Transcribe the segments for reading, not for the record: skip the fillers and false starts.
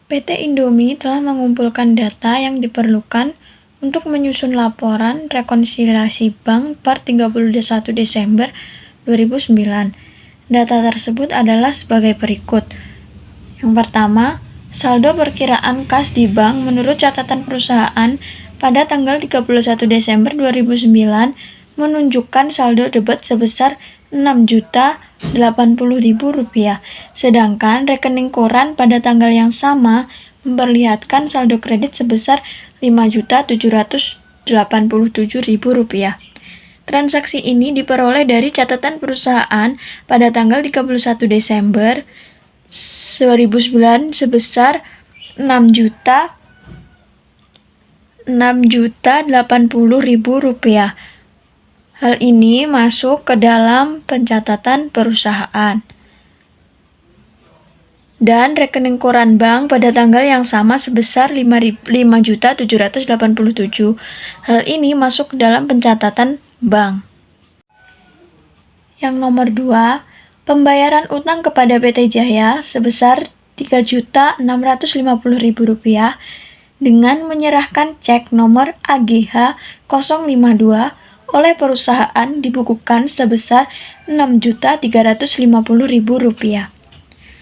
PT Indomie telah mengumpulkan data yang diperlukan untuk menyusun laporan rekonsiliasi bank per 31 Desember 2009. Data tersebut adalah sebagai berikut. Yang pertama, saldo perkiraan kas di bank menurut catatan perusahaan pada tanggal 31 Desember 2009 menunjukkan saldo debit sebesar Rp6.080.000, sedangkan rekening koran pada tanggal yang sama memperlihatkan saldo kredit sebesar Rp5.787.000. Transaksi ini diperoleh dari catatan perusahaan pada tanggal 31 Desember 2009 sebesar Rp6.080.000. Hal ini masuk ke dalam pencatatan perusahaan. Dan rekening koran bank pada tanggal yang sama sebesar Rp5.787.000. Hal ini masuk ke dalam pencatatan bank. Yang nomor 2, pembayaran utang kepada PT Jaya sebesar Rp3.650.000 dengan menyerahkan cek nomor AGH 052 oleh perusahaan dibukukan sebesar Rp6.350.000.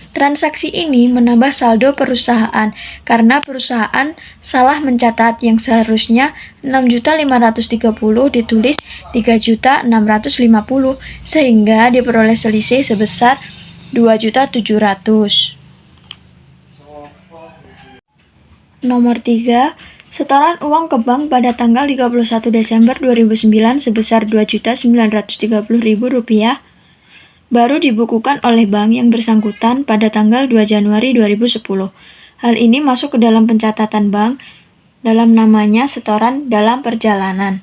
Transaksi ini menambah saldo perusahaan karena perusahaan salah mencatat yang seharusnya Rp6.530.000 ditulis Rp3.650.000 sehingga diperoleh selisih sebesar Rp2.700.000. Nomor 3, setoran uang ke bank pada tanggal 31 Desember 2009 sebesar Rp2.930.000 baru dibukukan oleh bank yang bersangkutan pada tanggal 2 Januari 2010. Hal ini masuk ke dalam pencatatan bank dalam namanya setoran dalam perjalanan.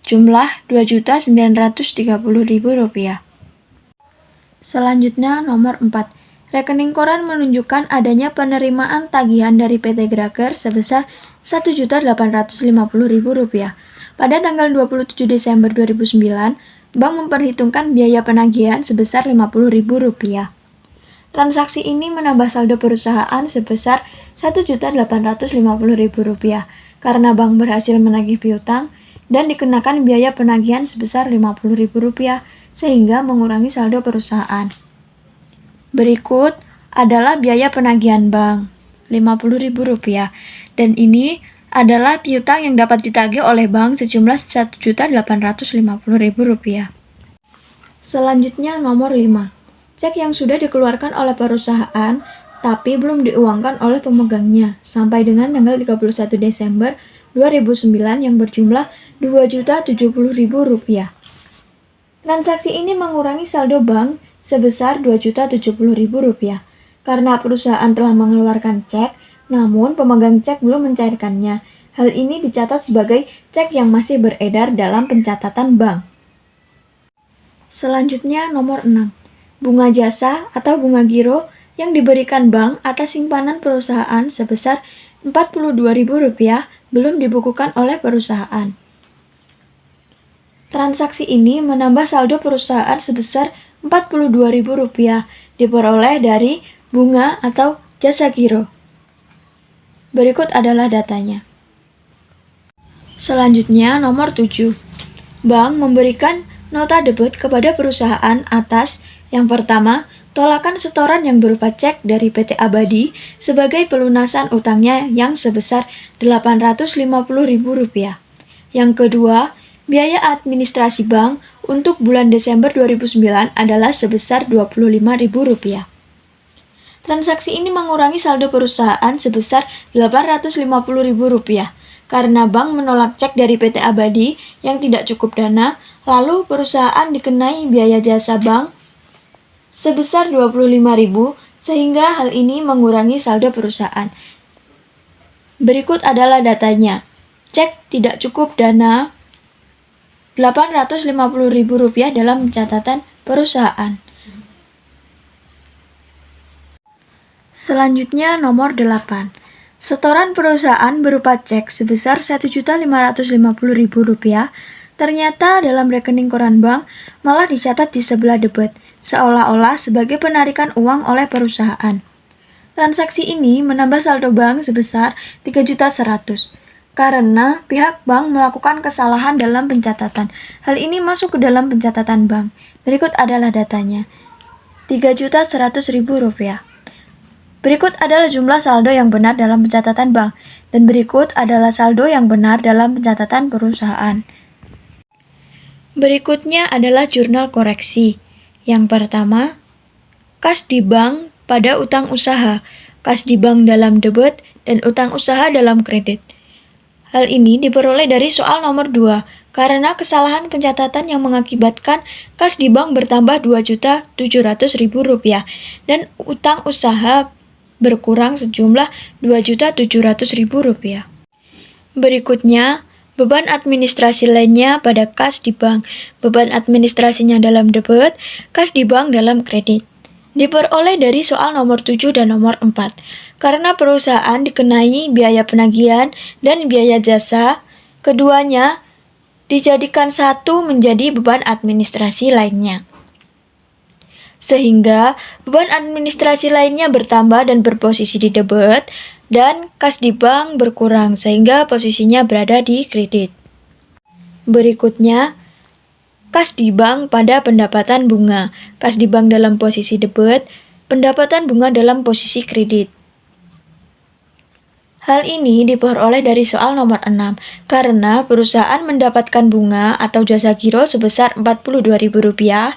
Jumlah Rp2.930.000. Selanjutnya nomor 4. Rekening koran menunjukkan adanya penerimaan tagihan dari PT Graker sebesar Rp1.850.000. Pada tanggal 27 Desember 2009, bank memperhitungkan biaya penagihan sebesar Rp50.000. Transaksi ini menambah saldo perusahaan sebesar Rp1.850.000 karena bank berhasil menagih piutang dan dikenakan biaya penagihan sebesar Rp50.000 sehingga mengurangi saldo perusahaan. Berikut adalah biaya penagihan bank, Rp50.000, dan ini adalah piutang yang dapat ditagih oleh bank sejumlah Rp1.850.000. Selanjutnya nomor 5. Cek yang sudah dikeluarkan oleh perusahaan tapi belum diuangkan oleh pemegangnya sampai dengan tanggal 31 Desember 2009 yang berjumlah Rp2.070.000. Transaksi ini mengurangi saldo bank sebesar Rp2.070.000 karena perusahaan telah mengeluarkan cek, namun pemegang cek belum mencairkannya. Hal ini dicatat sebagai cek yang masih beredar dalam pencatatan bank. Selanjutnya nomor 6. Bunga jasa atau bunga giro yang diberikan bank atas simpanan perusahaan sebesar Rp42.000 belum dibukukan oleh perusahaan. Transaksi ini menambah saldo perusahaan sebesar Rp42.000 diperoleh dari bunga atau jasa giro. Berikut adalah datanya. Selanjutnya nomor 7. Bank memberikan nota debit kepada perusahaan atas yang pertama, tolakan setoran yang berupa cek dari PT Abadi sebagai pelunasan utangnya yang sebesar Rp850.000. Yang kedua, biaya administrasi bank untuk bulan Desember 2009 adalah sebesar Rp25.000. Transaksi ini mengurangi saldo perusahaan sebesar Rp850.000 karena bank menolak cek dari PT Abadi yang tidak cukup dana, lalu perusahaan dikenai biaya jasa bank sebesar Rp25.000 sehingga hal ini mengurangi saldo perusahaan. Berikut adalah datanya. Cek tidak cukup dana Rp850.000 dalam catatan perusahaan. Selanjutnya nomor 8. Setoran perusahaan berupa cek sebesar Rp1.550.000 ternyata dalam rekening koran bank malah dicatat di sebelah debit, seolah-olah sebagai penarikan uang oleh perusahaan. Transaksi ini menambah saldo bank sebesar 3.100.000 karena pihak bank melakukan kesalahan dalam pencatatan. Hal ini masuk ke dalam pencatatan bank. Berikut adalah datanya. Rp3.100.000. Berikut adalah jumlah saldo yang benar dalam pencatatan bank, dan berikut adalah saldo yang benar dalam pencatatan perusahaan. Berikutnya adalah jurnal koreksi. Yang pertama, kas di bank pada utang usaha, kas di bank dalam debit, dan utang usaha dalam kredit. Hal ini diperoleh dari soal nomor 2, karena kesalahan pencatatan yang mengakibatkan kas di bank bertambah Rp2.700.000 dan utang usaha berkurang sejumlah Rp2.700.000. Berikutnya, beban administrasi lainnya pada kas di bank. Beban administrasinya dalam debit, kas di bank dalam kredit. Diperoleh dari soal nomor 7 dan nomor 4. Karena perusahaan dikenai biaya penagihan dan biaya jasa, keduanya dijadikan satu menjadi beban administrasi lainnya. Sehingga beban administrasi lainnya bertambah dan berposisi di debit, dan kas di bank berkurang sehingga posisinya berada di kredit. Berikutnya, kas di bank pada pendapatan bunga. Kas di bank dalam posisi debit, pendapatan bunga dalam posisi kredit. Hal ini diperoleh dari soal nomor 6, karena perusahaan mendapatkan bunga atau jasa giro sebesar Rp42.000,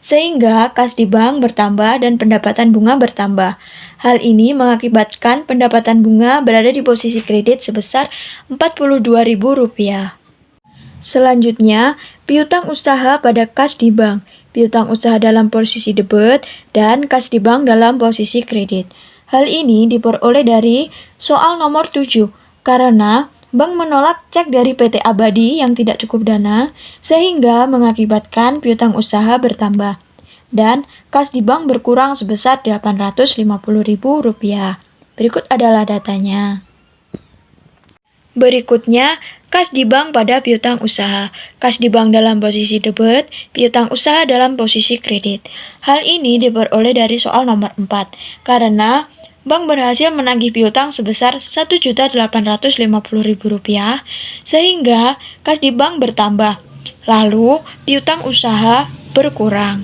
sehingga kas di bank bertambah dan pendapatan bunga bertambah. Hal ini mengakibatkan pendapatan bunga berada di posisi kredit sebesar Rp42.000. Selanjutnya, piutang usaha pada kas di bank. Piutang usaha dalam posisi debit dan kas di bank dalam posisi kredit. Hal ini diperoleh dari soal nomor 7, karena bank menolak cek dari PT Abadi yang tidak cukup dana, sehingga mengakibatkan piutang usaha bertambah, dan kas di bank berkurang sebesar Rp850.000. Berikut adalah datanya. Berikutnya, kas di bank pada piutang usaha. Kas di bank dalam posisi debit, piutang usaha dalam posisi kredit. Hal ini diperoleh dari soal nomor 4, karena bank berhasil menagih piutang sebesar Rp1.850.000, sehingga kas di bank bertambah, lalu piutang usaha berkurang.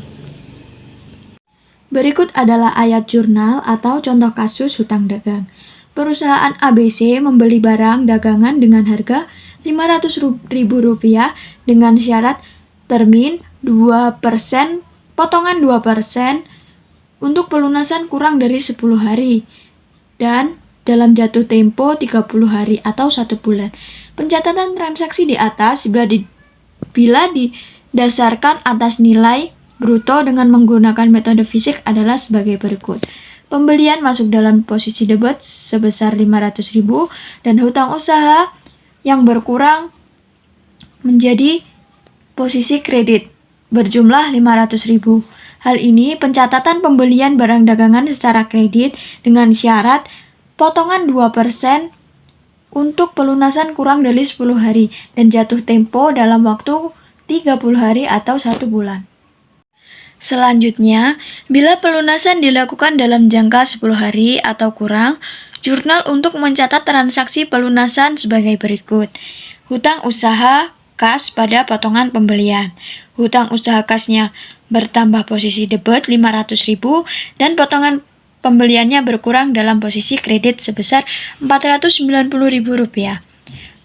Berikut adalah ayat jurnal atau contoh kasus hutang dagang. Perusahaan ABC membeli barang dagangan dengan harga Rp500.000 dengan syarat termin 2%, potongan 2% untuk pelunasan kurang dari 10 hari dan dalam jatuh tempo 30 hari atau 1 bulan. Pencatatan transaksi di atas bila didasarkan atas nilai bruto dengan menggunakan metode fisik adalah sebagai berikut. Pembelian masuk dalam posisi debit sebesar Rp500.000 dan hutang usaha yang berkurang menjadi posisi kredit berjumlah Rp500.000. Hal ini pencatatan pembelian barang dagangan secara kredit dengan syarat potongan 2% untuk pelunasan kurang dari 10 hari dan jatuh tempo dalam waktu 30 hari atau 1 bulan. Selanjutnya, bila pelunasan dilakukan dalam jangka 10 hari atau kurang, jurnal untuk mencatat transaksi pelunasan sebagai berikut. Hutang usaha kas pada potongan pembelian. Hutang usaha kasnya bertambah posisi debit Rp500.000 dan potongan pembeliannya berkurang dalam posisi kredit sebesar Rp490.000.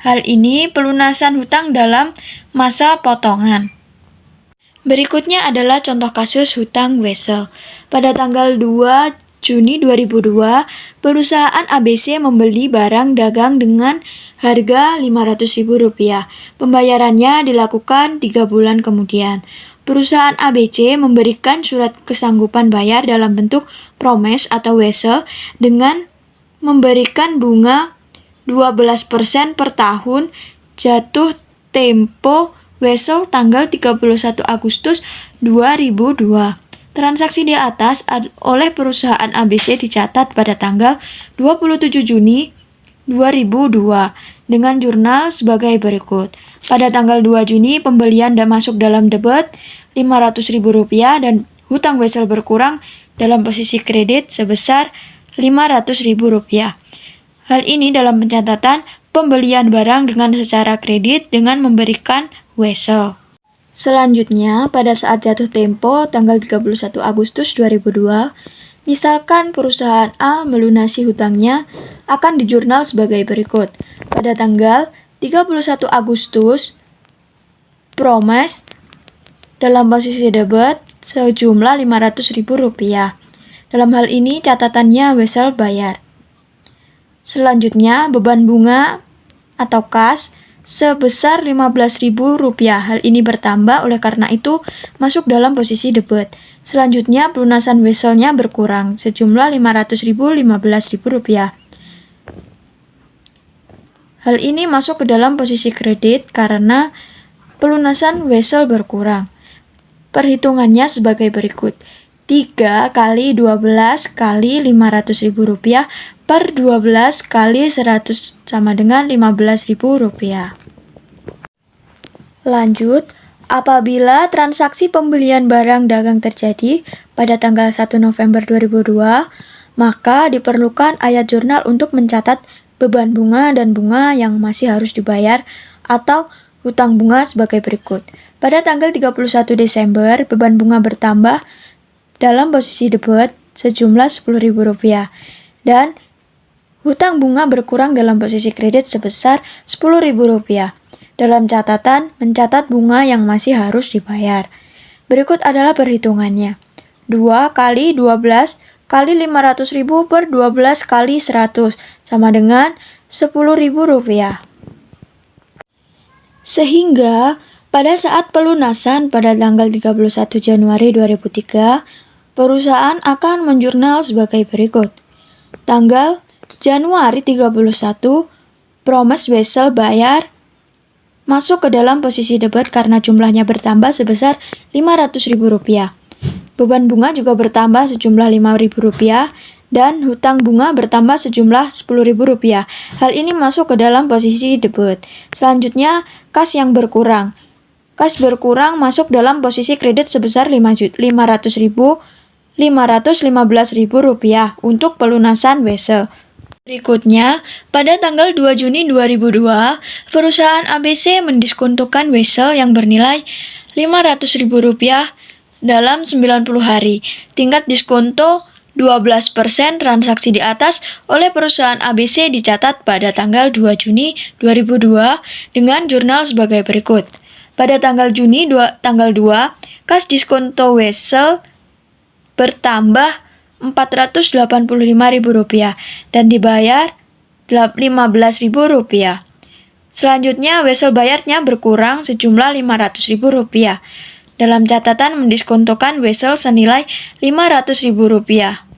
Hal ini pelunasan hutang dalam masa potongan. Berikutnya adalah contoh kasus hutang Wesel. Pada tanggal 2 Juni 2002, perusahaan ABC membeli barang dagang dengan harga Rp500.000. Pembayarannya dilakukan 3 bulan kemudian. Perusahaan ABC memberikan surat kesanggupan bayar dalam bentuk promes atau Wesel dengan memberikan bunga 12% per tahun, jatuh tempo Wesel tanggal 31 Agustus 2002. Transaksi di atas oleh perusahaan ABC dicatat pada tanggal 27 Juni 2002 dengan jurnal sebagai berikut. Pada tanggal 2 Juni pembelian masuk dalam debit Rp500.000 dan hutang Wesel berkurang dalam posisi kredit sebesar Rp500.000. Hal ini dalam pencatatan pembelian barang dengan secara kredit dengan memberikan wesel. Selanjutnya, pada saat jatuh tempo tanggal 31 Agustus 2002, misalkan perusahaan A melunasi hutangnya akan dijurnal sebagai berikut. Pada tanggal 31 Agustus, promes dalam posisi debit sejumlah Rp500.000. Dalam hal ini catatannya wesel bayar. Selanjutnya, beban bunga atau kas sebesar Rp15.000. Hal ini bertambah, oleh karena itu masuk dalam posisi debit. Selanjutnya, pelunasan weselnya berkurang sejumlah Rp15.000. Hal ini masuk ke dalam posisi kredit karena pelunasan wesel berkurang. Perhitungannya sebagai berikut. 3 kali 12 kali Rp500.000 per 12 kali 100 sama dengan Rp15.000. Lanjut, apabila transaksi pembelian barang dagang terjadi pada tanggal 1 November 2002, maka diperlukan ayat jurnal untuk mencatat beban bunga dan bunga yang masih harus dibayar atau hutang bunga sebagai berikut. Pada tanggal 31 Desember, beban bunga bertambah dalam posisi debit sejumlah Rp10.000 dan hutang bunga berkurang dalam posisi kredit sebesar Rp10.000. Dalam catatan, mencatat bunga yang masih harus dibayar. Berikut adalah perhitungannya. 2 kali 12 kali Rp500.000 per 12 kali 100 sama dengan Rp10.000. Sehingga pada saat pelunasan pada tanggal 31 Januari 2003, perusahaan akan menjurnal sebagai berikut. Tanggal Januari 31, promes wesel bayar masuk ke dalam posisi debit karena jumlahnya bertambah sebesar Rp500.000. Beban bunga juga bertambah sejumlah Rp5.000 dan hutang bunga bertambah sejumlah Rp10.000. Hal ini masuk ke dalam posisi debit. Selanjutnya, kas yang berkurang. Kas berkurang masuk dalam posisi kredit sebesar Rp515.000 untuk pelunasan wesel. Berikutnya, pada tanggal 2 Juni 2002, perusahaan ABC mendiskontokan wesel yang bernilai Rp500.000 dalam 90 hari. Tingkat diskonto 12% transaksi di atas oleh perusahaan ABC dicatat pada tanggal 2 Juni 2002 dengan jurnal sebagai berikut. Pada tanggal Juni tanggal 2, kas diskonto wesel bertambah Rp485.000 dan dibayar Rp15.000. Selanjutnya, wesel bayarnya berkurang sejumlah Rp500.000. Dalam catatan mendiskontokan wesel senilai Rp500.000.